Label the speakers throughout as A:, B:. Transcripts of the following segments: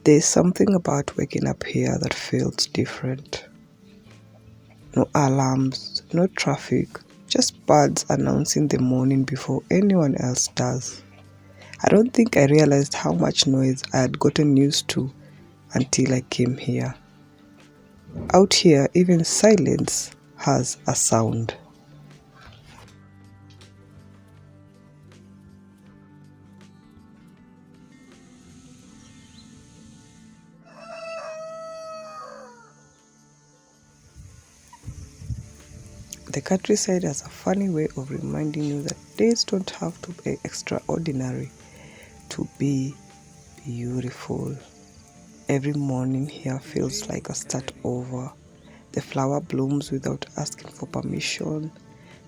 A: There's something about waking up here that feels different. No alarms, no traffic, just birds announcing the morning before anyone else does. I don't think I realized how much noise I had gotten used to until I came here. Out here, even silence has a sound. The countryside has a funny way of reminding you that days don't have to be extraordinary to be beautiful. Every morning here feels like a start over. The flower blooms without asking for permission.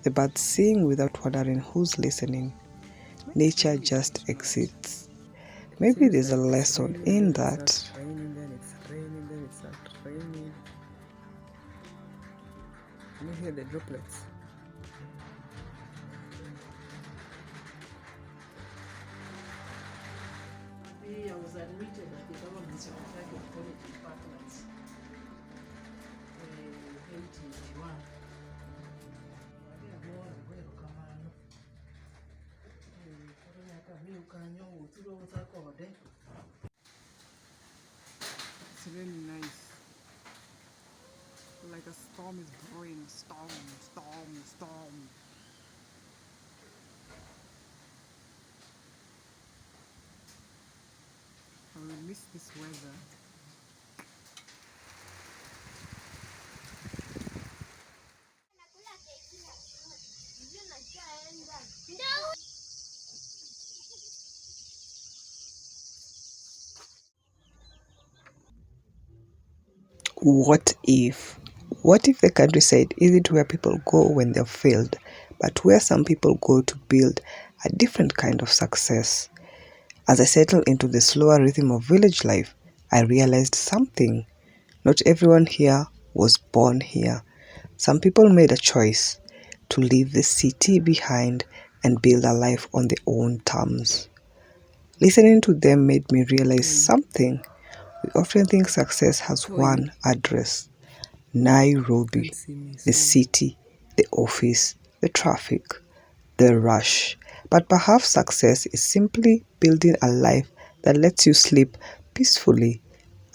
A: The birds sing without wondering who's listening. Nature just exists. Maybe there's a lesson in that.
B: Can you hear the droplets? I was admitted at the government's college departments in 1981. It's really nice. Like a storm is brewing. Storm, storm, storm. I will miss this weather.
A: What if? What if the countryside isn't where people go when they've failed, but where some people go to build a different kind of success? As I settled into the slower rhythm of village life, I realized something. Not everyone here was born here. Some people made a choice to leave the city behind and build a life on their own terms. Listening to them made me realize something. We often think success has one address: Nairobi, the city, the office, the traffic, the rush. But perhaps success is simply building a life that lets you sleep peacefully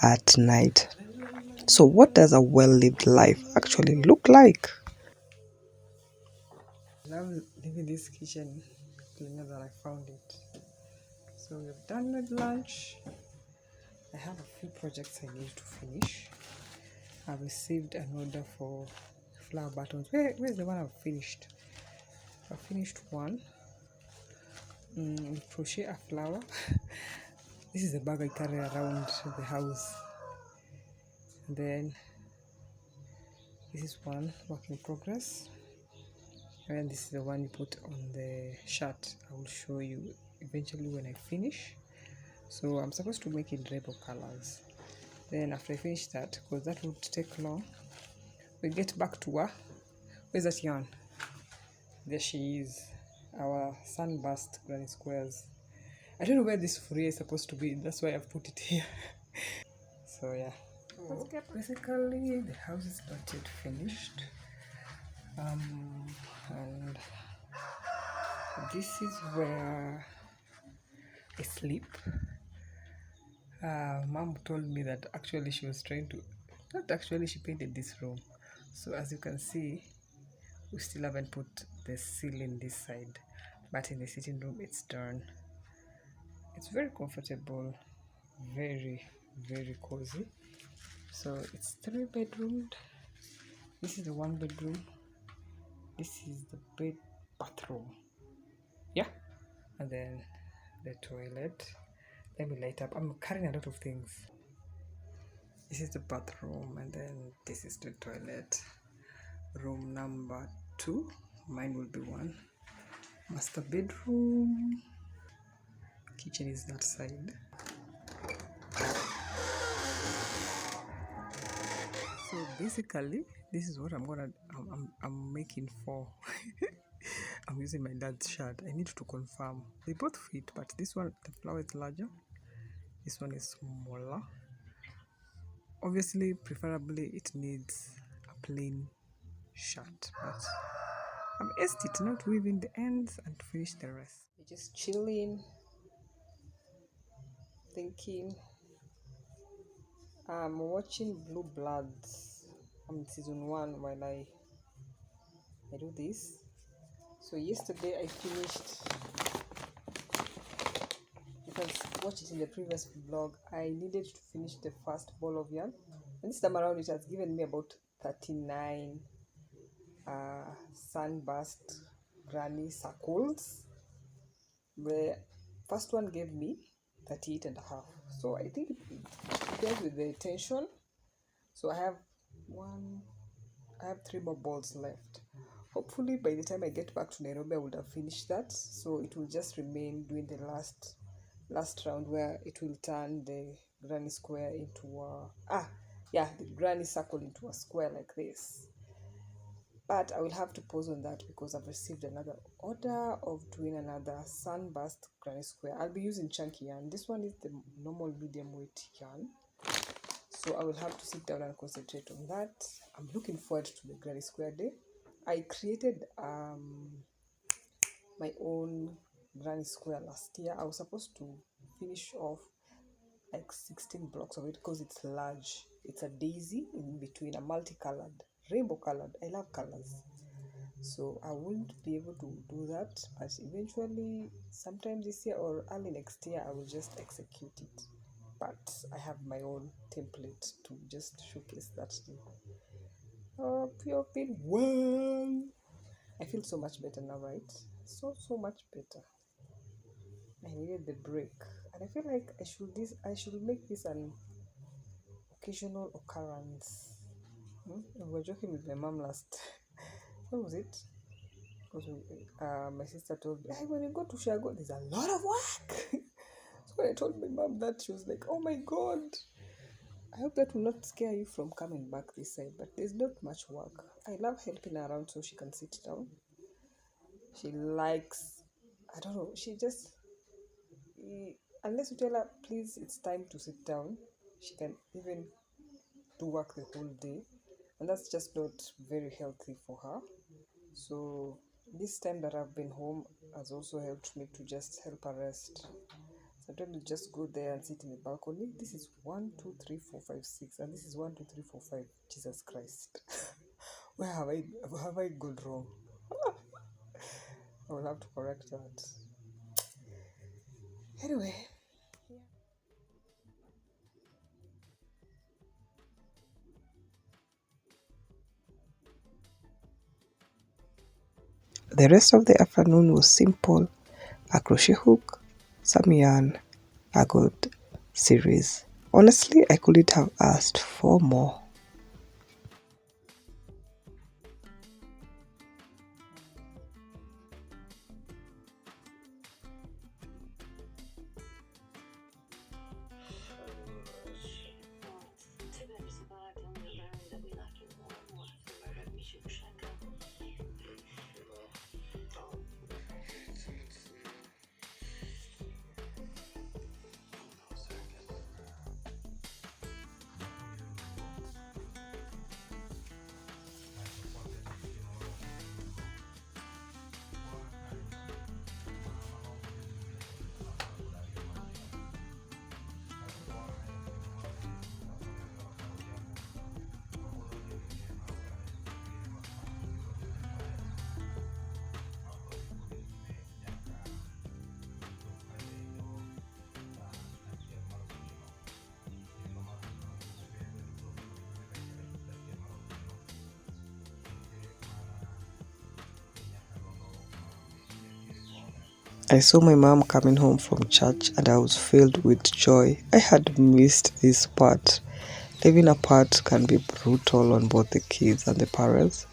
A: at night. So, what does a well lived life actually look like?
B: I love leaving this kitchen cleaner than I found it. So we've done with lunch. I have a few projects I need to finish. I've received an order for flower buttons. Where's the one I've finished? I've finished one. Crochet a flower. This is the bag I carry around the house. And then this is one work in progress. And this is the one you put on the shirt. I will show you eventually when I finish. So I'm supposed to make it rainbow colors. Then after I finish that, because that would take long, we get back to her. Where's that yarn? There she is. Our sunburst granny squares. I don't know where this fourier is supposed to be. That's why I've put it here. So yeah. So basically the house is not yet finished. And this is where I sleep. Mom told me that actually she was trying to, not actually, she painted this room. So as you can see, we still haven't put the ceiling this side, but in the sitting room it's done. It's very comfortable, very, very cozy. So it's 3 bedroomed. This is the 1 bedroom. This is the bathroom. Yeah. And then the toilet. Let me light up. I'm carrying a lot of things. This is the bathroom, and then this is the toilet. Room number 2. Mine will be 1. Master bedroom. Kitchen is that side. So basically, this is what I'm making 4. I'm using my dad's shirt. I need to confirm. They both fit, but this one, the flower is larger. This one is smaller. Obviously, preferably it needs a plain shirt, but I've asked it not weaving the ends and to finish the rest. We're just chilling, thinking. I'm watching Blue Bloods. I'm in season 1 while I do this. So yesterday I finished. You can watch it in the previous vlog. I needed to finish the first ball of yarn, and this time around it has given me about 39 sunburst granny circles. The first one gave me 38 and a half. So I think it depends with the tension. So I have 3 more balls left. Hopefully by the time I get back to Nairobi I would have finished that. So it will just remain doing the last round where it will turn the granny square into the granny circle into a square like this. But I will have to pause on that because I've received another order of doing another sunburst granny square. I'll be using chunky yarn. This one is the normal medium weight yarn, so I will have to sit down and concentrate on that. I'm looking forward to the granny square day. I created my own granny square last year. I was supposed to finish off like 16 blocks of it because it's large. It's a daisy in between, a multicolored, rainbow colored. I love colors, so I wouldn't be able to do that, but eventually sometime this year or early next year I will just execute it. But I have my own template to just showcase that day. Hope you've been well. I feel so much better now, right? So much better. I needed the break, and I feel like I should make this an occasional occurrence. We were joking with my mom last. When was it? Because my sister told me, hey, when you go to Shago, there's a lot of work. So when I told my mom that, she was like, oh my god. I hope that will not scare you from coming back this side, but there's not much work. I love helping her around so she can sit down. She likes, I don't know, she just, unless you tell her, please, it's time to sit down, she can even do work the whole day. And that's just not very healthy for her. So this time that I've been home has also helped me to just help her rest. Sometimes you just go there and sit in the balcony. This is 1, 2, 3, 4, 5, 6, and this is 1, 2, 3, 4, 5. Jesus Christ. Where have I gone wrong? I will have to correct that. Anyway.
A: The rest of the afternoon was simple: a crochet hook, some yarn, a good series. Honestly, I couldn't have asked for more. I saw my mom coming home from church and I was filled with joy. I had missed this part. Living apart can be brutal on both the kids and the parents,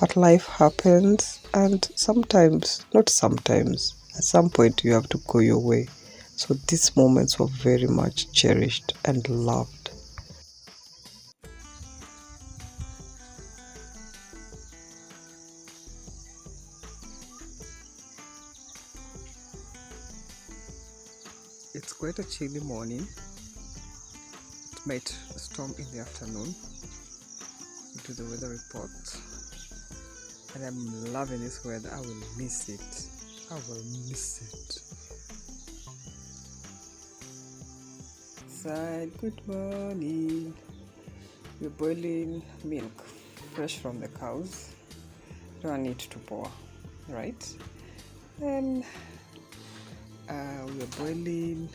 A: but life happens, and sometimes, not sometimes, at some point you have to go your way. So these moments were very much cherished and loved.
B: It's quite a chilly morning. It might storm in the afternoon due to the weather report. And I'm loving this weather. I will miss it. I will miss it. Side, good morning. We're boiling milk fresh from the cows. Don't need to pour, right? Then we're boiling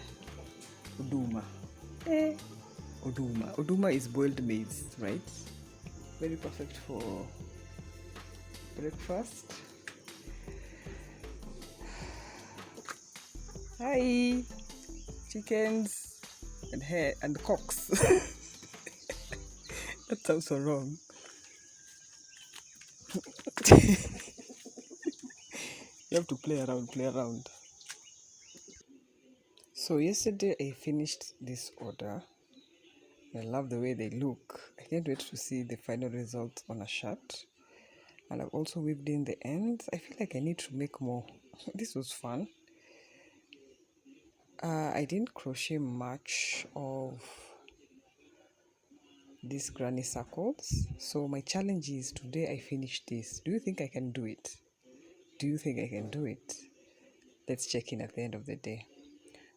B: uduma. Uduma. Uduma is boiled maize, right? Very perfect for breakfast. Hi, chickens and hair and cocks. That sounds so wrong. You have to play around, play around. So yesterday I finished this order. I love the way they look. I can't wait to see the final result on a shirt. And I've also weaved in the ends. I feel like I need to make more. This was fun. I didn't crochet much of these granny circles. So my challenge is today I finished this. Do you think I can do it? Do you think I can do it? Let's check in at the end of the day.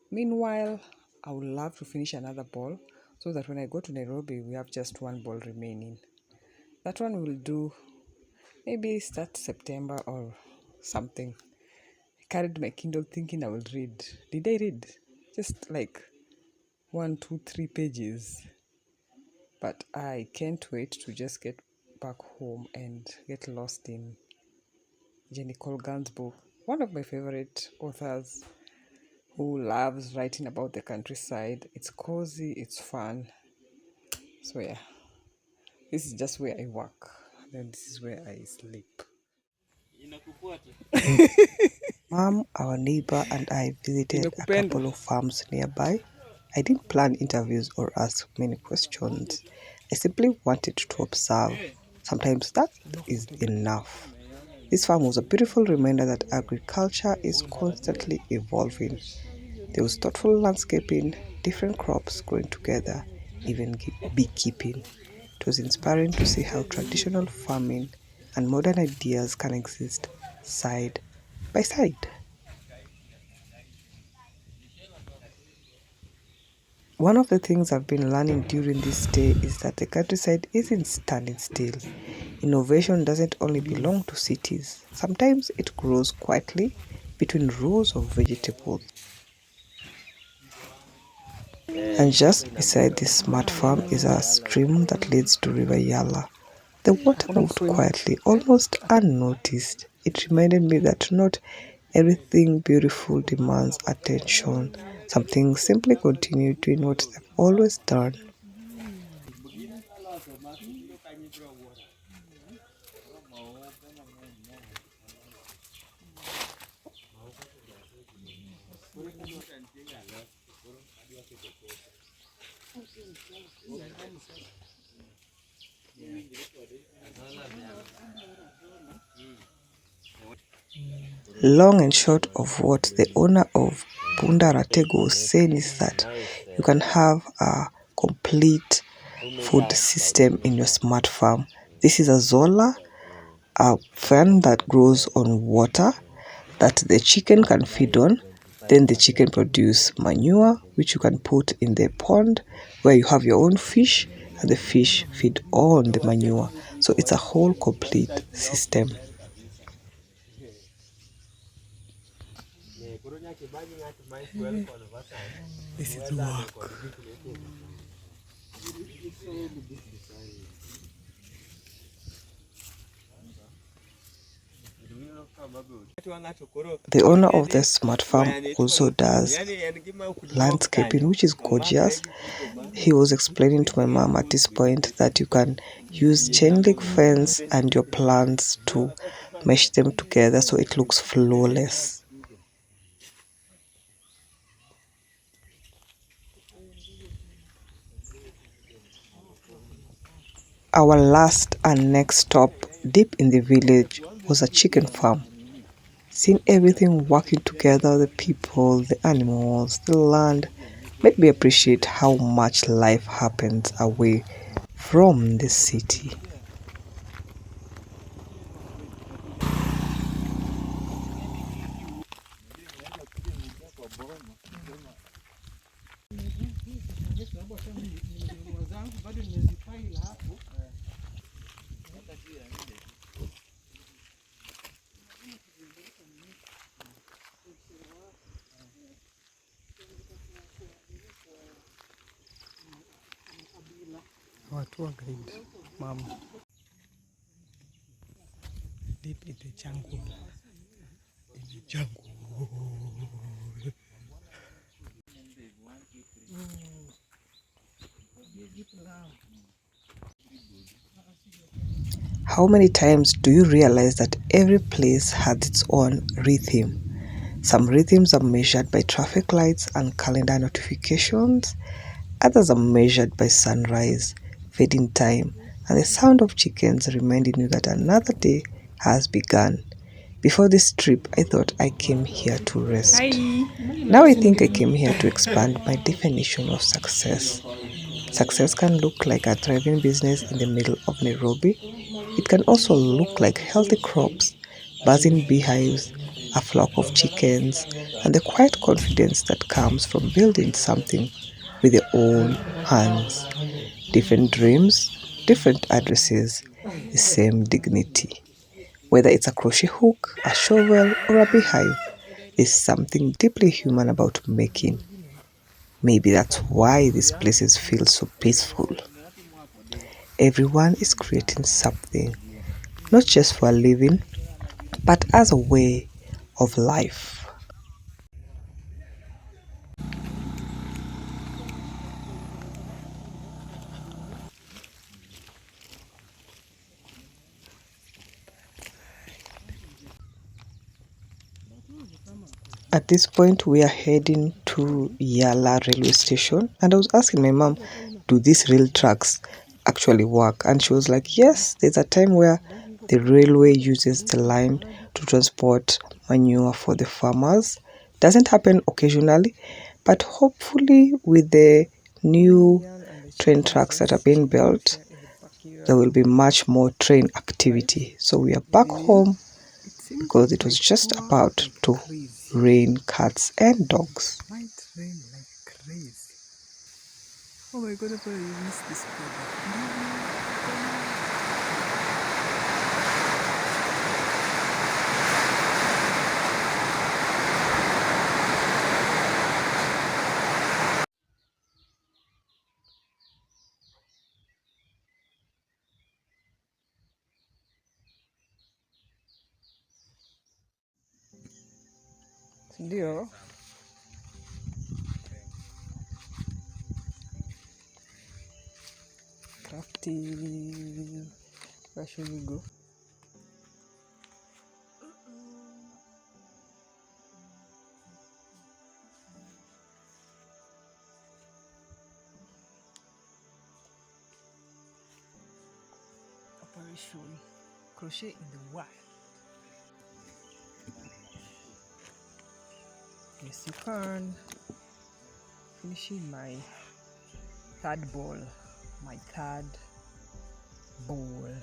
B: Meanwhile, I would love to finish another ball so that when I go to Nairobi, we have just one ball remaining. That one will do maybe start September or something. I carried my Kindle thinking I will read. Did I read? Just like 1, 2, 3 pages. But I can't wait to just get back home and get lost in Jenny Colgan's book. One of my favorite authors who loves writing about the countryside. It's cozy, it's fun. So yeah, this is just where I work. Then this is where I sleep.
A: Mom, our neighbor, and I visited a couple of farms nearby. I didn't plan interviews or ask many questions. I simply wanted to observe. Sometimes that is enough. This farm was a beautiful reminder that agriculture is constantly evolving. There was thoughtful landscaping, different crops growing together, even beekeeping. It was inspiring to see how traditional farming and modern ideas can exist side by side. One of the things I've been learning during this stay is that the countryside isn't standing still. Innovation doesn't only belong to cities. Sometimes it grows quietly between rows of vegetables. And just beside this smart farm is a stream that leads to River Yala. The water moved quietly, almost unnoticed. It reminded me that not everything beautiful demands attention. Some things simply continue doing what they've always done. Long and short of what the owner of Punda Ratego was saying is that you can have a complete food system in your smart farm. This is a zola, a fan that grows on water that the chicken can feed on. Then the chicken produce manure, which you can put in the pond where you have your own fish, and the fish feed on the manure. So it's a whole complete system.
B: This is work.
A: The owner of the smart farm also does landscaping, which is gorgeous. He was explaining to my mom at this point that you can use chain link fence and your plants to mesh them together so it looks flawless. Our last and next stop deep in the village was a chicken farm. Seeing everything working together, the people, the animals, the land, made me appreciate how much life happens away from the city.
B: Our tour guide, Mom. Deep in the jungle. In the jungle.
A: How many times do you realize that every place has its own rhythm? Some rhythms are measured by traffic lights and calendar notifications. Others are measured by sunrise, feeding time, and the sound of chickens reminding you that another day has begun. Before this trip, I thought I came here to rest.
B: Hi.
A: Now I think I came here to expand my definition of success. Success can look like a thriving business in the middle of Nairobi. It can also look like healthy crops, buzzing beehives, a flock of chickens, and the quiet confidence that comes from building something with your own hands. Different dreams, different addresses, the same dignity. Whether it's a crochet hook, a shovel, or a beehive, there's something deeply human about making. Maybe that's why these places feel so peaceful. Everyone is creating something, not just for a living, but as a way of life. At this point, we are heading to Vyala railway station, and I was asking my mom, do these rail tracks actually work? And she was like, yes, there's a time where the railway uses the line to transport manure for the farmers. Doesn't happen occasionally, but hopefully with the new train tracks that are being built, there will be much more train activity. So we are back home because it was just about to rain cats and dogs.
B: Might rain like crazy. Oh my god, I probably missed this product. Ndio. Crafty. Where should we go? Operation Crochet in the Wild. Yes, you can. Finishing my third bowl. My third bowl.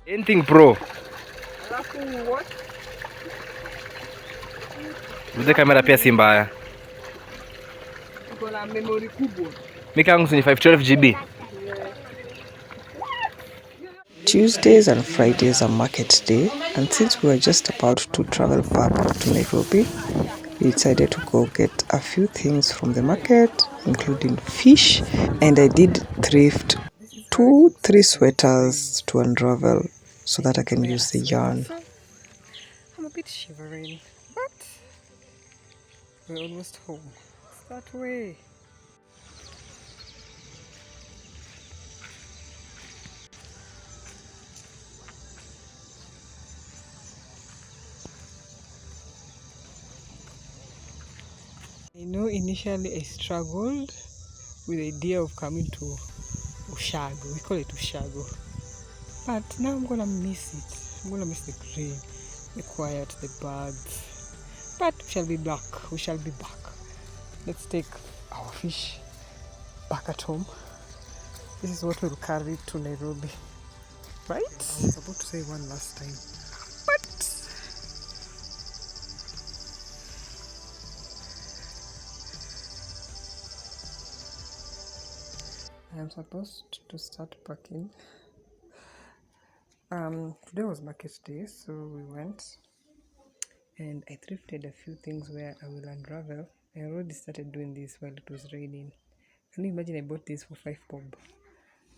C: Anything pro. Bude kamera pia si mbaya.
B: Iko na memory kubwa.
C: Mika yangu ni 512 GB.
A: Tuesdays and Fridays are market day, and since we were just about to travel back to Nairobi, we decided to go get a few things from the market, including fish, and I did thrift 3 sweaters to unravel so that I can use the yarn.
B: So, I'm a bit shivering, but we're almost home. It's that way. I know initially I struggled with the idea of coming to Ushago. We call it Ushago. But now I'm gonna miss it. I'm gonna miss the green, the quiet, the birds. But we shall be back. We shall be back. Let's take our fish back at home. This is what we'll carry to Nairobi. Right? I was about to say one last time. But I am supposed to start packing. Today was market day, so we went and I thrifted a few things where I will unravel. I already started doing this while it was raining. Can you imagine I bought this for 5 bob?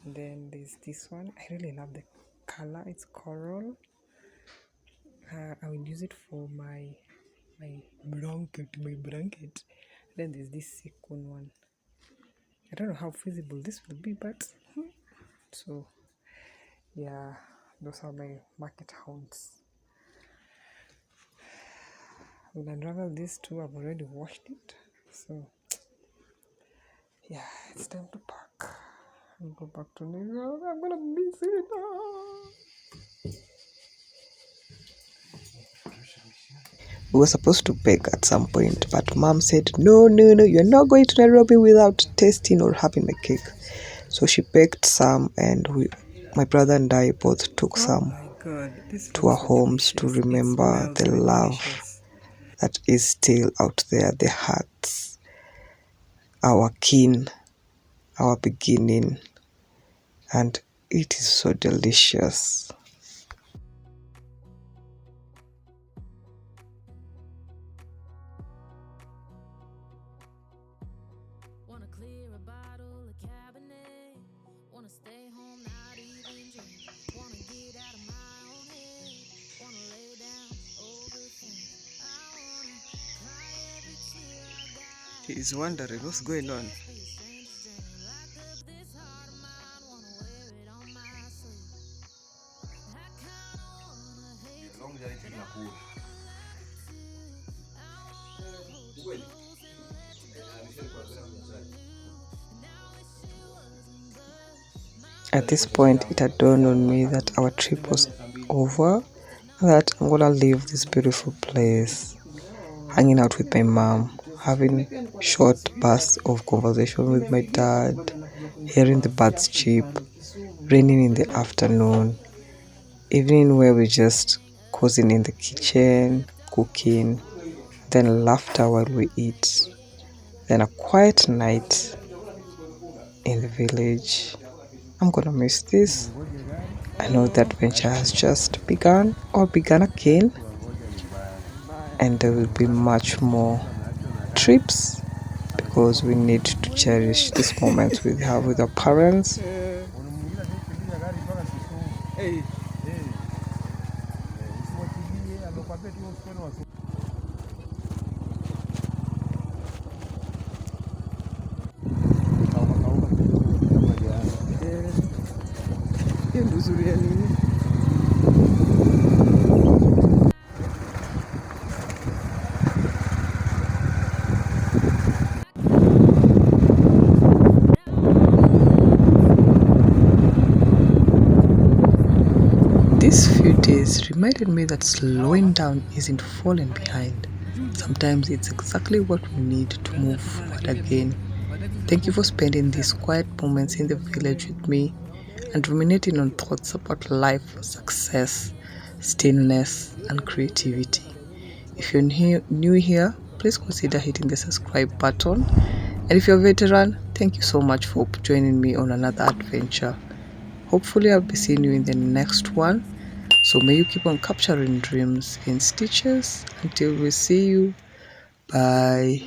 B: And then there's this one. I really love the color. It's coral. I will use it for my blanket. Then there's this sequin one. I don't know how feasible this will be, but so yeah, those are my market haunts. We'll unravel these two. I've already washed it, so yeah, it's time to pack and go back to New York. I'm gonna miss it.
A: We were supposed to bake at some point, but mom said, no, you're not going to Nairobi without tasting or having my cake. So she baked some, and my brother and I both took some to our homes to remember the love that is still out there, the hearts, our kin, our beginning, and it is so delicious.
D: Wanna clear a bottle of Cabernet. Wanna stay home, not even drink. Wanna get out of my own head. Wanna lay down, overthink. I wanna cry every tear I got.
B: He's wondering what's going on.
D: Be a stranger's dream. Lock up this heart of mine. Wanna wear it on my sleeve. I kinda wanna hate you, but I wanna love you too. I wanna hold you close and let you go for someone new.
A: At this point, it had dawned on me that our trip was over, that I'm gonna leave this beautiful place, hanging out with my mom, having short bursts of conversation with my dad, hearing the birds chirp, raining in the afternoon, evening where we're just cozying in the kitchen, cooking, then laughter while we eat, then a quiet night in the village. I'm gonna miss this. I know the adventure has just begun or begun again, and there will be much more trips because we need to cherish this moment we have with our parents. These few days reminded me that slowing down isn't falling behind. Sometimes it's exactly what we need to move forward again. Thank you for spending these quiet moments in the village with me and ruminating on thoughts about life, success, stillness, and creativity. If you're new here, please consider hitting the subscribe button. And if you're a veteran, thank you so much for joining me on another adventure. Hopefully, I'll be seeing you in the next one. So may you keep on capturing dreams in stitches. Until we see you. Bye.